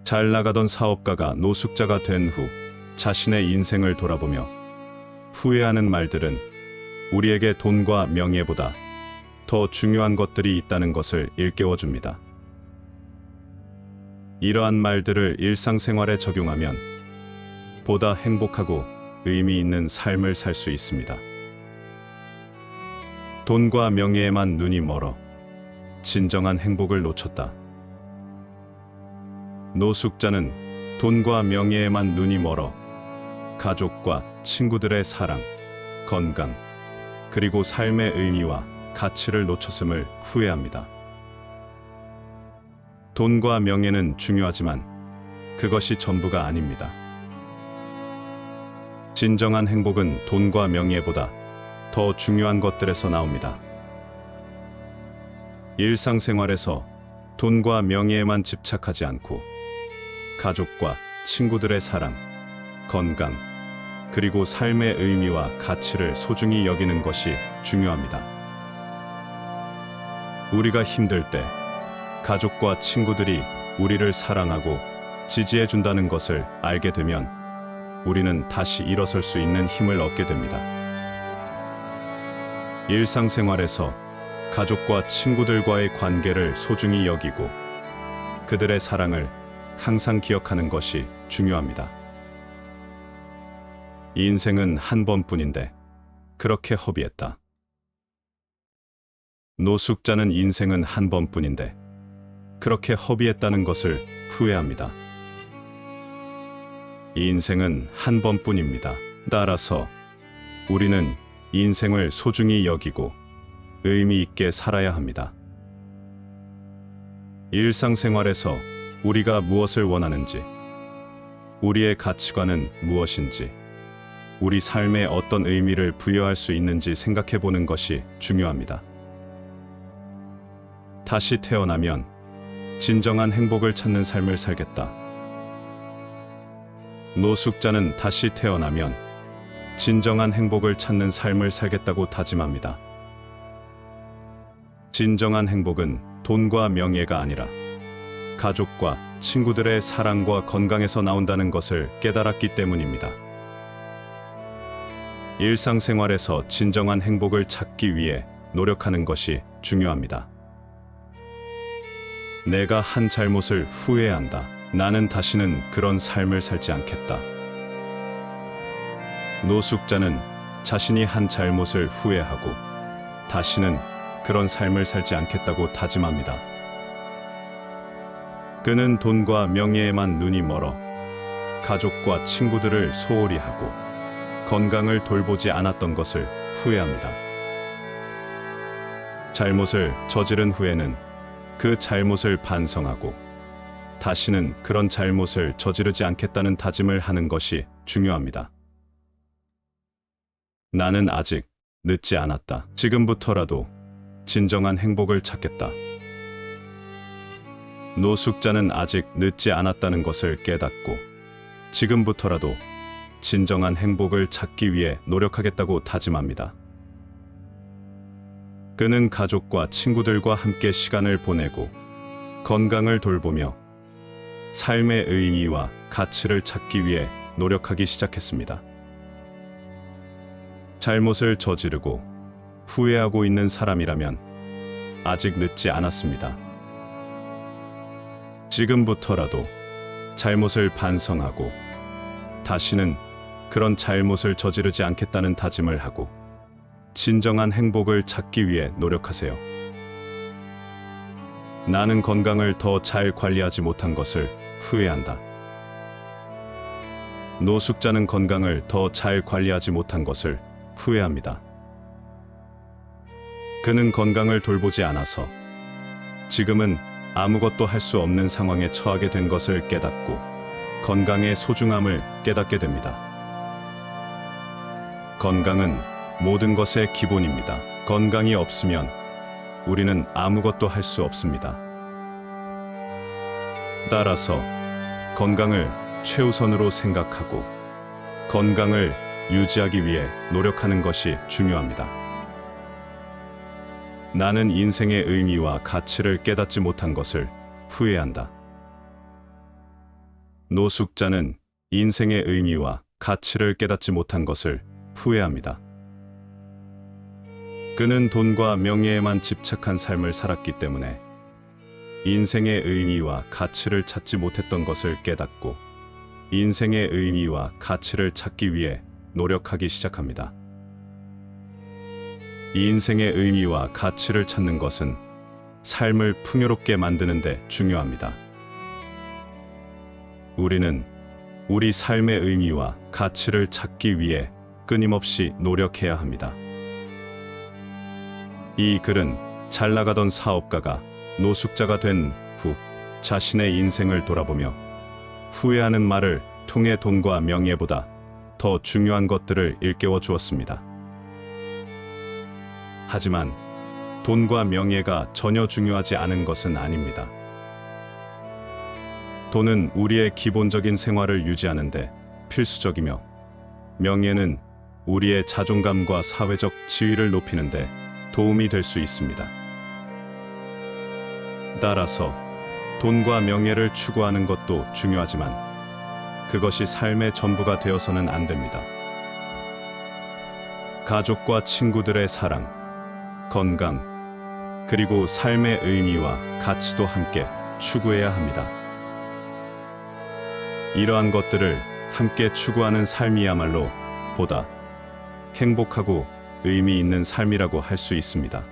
잘 나가던 사업가가 노숙자가 된 후 자신의 인생을 돌아보며 후회하는 말들은 우리에게 돈과 명예보다 더 중요한 것들이 있다는 것을 일깨워줍니다. 이러한 말들을 일상생활에 적용하면 보다 행복하고 의미 있는 삶을 살 수 있습니다. 돈과 명예에만 눈이 멀어 진정한 행복을 놓쳤다. 노숙자는 돈과 명예에만 눈이 멀어 가족과 친구들의 사랑, 건강, 그리고 삶의 의미와 가치를 놓쳤음을 후회합니다. 돈과 명예는 중요하지만 그것이 전부가 아닙니다. 진정한 행복은 돈과 명예보다 더 중요한 것들에서 나옵니다. 일상생활에서 돈과 명예에만 집착하지 않고 가족과 친구들의 사랑, 건강, 그리고 삶의 의미와 가치를 소중히 여기는 것이 중요합니다. 우리가 힘들 때 가족과 친구들이 우리를 사랑하고 지지해 준다는 것을 알게 되면 우리는 다시 일어설 수 있는 힘을 얻게 됩니다. 일상생활에서 가족과 친구들과의 관계를 소중히 여기고 그들의 사랑을 항상 기억하는 것이 중요합니다. 인생은 한 번뿐인데 그렇게 허비했다. 노숙자는 인생은 한 번뿐인데 그렇게 허비했다는 것을 후회합니다. 인생은 한 번뿐입니다. 따라서 우리는 인생을 소중히 여기고 의미 있게 살아야 합니다. 일상생활에서 우리가 무엇을 원하는지, 우리의 가치관은 무엇인지, 우리 삶에 어떤 의미를 부여할 수 있는지 생각해 보는 것이 중요합니다. 다시 태어나면 진정한 행복을 찾는 삶을 살겠다. 노숙자는 다시 태어나면 진정한 행복을 찾는 삶을 살겠다고 다짐합니다. 진정한 행복은 돈과 명예가 아니라 가족과 친구들의 사랑과 건강에서 나온다는 것을 깨달았기 때문입니다. 일상생활에서 진정한 행복을 찾기 위해 노력하는 것이 중요합니다. 내가 한 잘못을 후회한다. 나는 다시는 그런 삶을 살지 않겠다. 노숙자는 자신이 한 잘못을 후회하고 다시는 그런 삶을 살지 않겠다고 다짐합니다. 그는 돈과 명예에만 눈이 멀어 가족과 친구들을 소홀히 하고 건강을 돌보지 않았던 것을 후회합니다. 잘못을 저지른 후에는 그 잘못을 반성하고 다시는 그런 잘못을 저지르지 않겠다는 다짐을 하는 것이 중요합니다. 나는 아직 늦지 않았다. 지금부터라도 진정한 행복을 찾겠다. 노숙자는 아직 늦지 않았다는 것을 깨닫고 지금부터라도 진정한 행복을 찾기 위해 노력하겠다고 다짐합니다. 그는 가족과 친구들과 함께 시간을 보내고 건강을 돌보며 삶의 의미와 가치를 찾기 위해 노력하기 시작했습니다. 잘못을 저지르고 후회하고 있는 사람이라면 아직 늦지 않았습니다. 지금부터라도 잘못을 반성하고 다시는 그런 잘못을 저지르지 않겠다는 다짐을 하고 진정한 행복을 찾기 위해 노력하세요. 나는 건강을 더 잘 관리하지 못한 것을 후회한다. 노숙자는 건강을 더 잘 관리하지 못한 것을 후회합니다. 그는 건강을 돌보지 않아서 지금은 아무것도 할 수 없는 상황에 처하게 된 것을 깨닫고 건강의 소중함을 깨닫게 됩니다. 건강은 모든 것의 기본입니다. 건강이 없으면 우리는 아무것도 할 수 없습니다. 따라서 건강을 최우선으로 생각하고 건강을 유지하기 위해 노력하는 것이 중요합니다. 나는 인생의 의미와 가치를 깨닫지 못한 것을 후회한다. 노숙자는 인생의 의미와 가치를 깨닫지 못한 것을 후회합니다. 그는 돈과 명예에만 집착한 삶을 살았기 때문에 인생의 의미와 가치를 찾지 못했던 것을 깨닫고 인생의 의미와 가치를 찾기 위해 노력하기 시작합니다. 이 인생의 의미와 가치를 찾는 것은 삶을 풍요롭게 만드는 데 중요합니다. 우리는 우리 삶의 의미와 가치를 찾기 위해 끊임없이 노력해야 합니다. 이 글은 잘 나가던 사업가가 노숙자가 된 후 자신의 인생을 돌아보며 후회하는 말을 통해 돈과 명예보다 더 중요한 것들을 일깨워 주었습니다. 하지만 돈과 명예가 전혀 중요하지 않은 것은 아닙니다. 돈은 우리의 기본적인 생활을 유지하는데 필수적이며 명예는 우리의 자존감과 사회적 지위를 높이는데 도움이 될 수 있습니다. 따라서 돈과 명예를 추구하는 것도 중요하지만 그것이 삶의 전부가 되어서는 안 됩니다. 가족과 친구들의 사랑, 건강, 그리고 삶의 의미와 가치도 함께 추구해야 합니다. 이러한 것들을 함께 추구하는 삶이야말로 보다 행복하고 의미 있는 삶이라고 할 수 있습니다.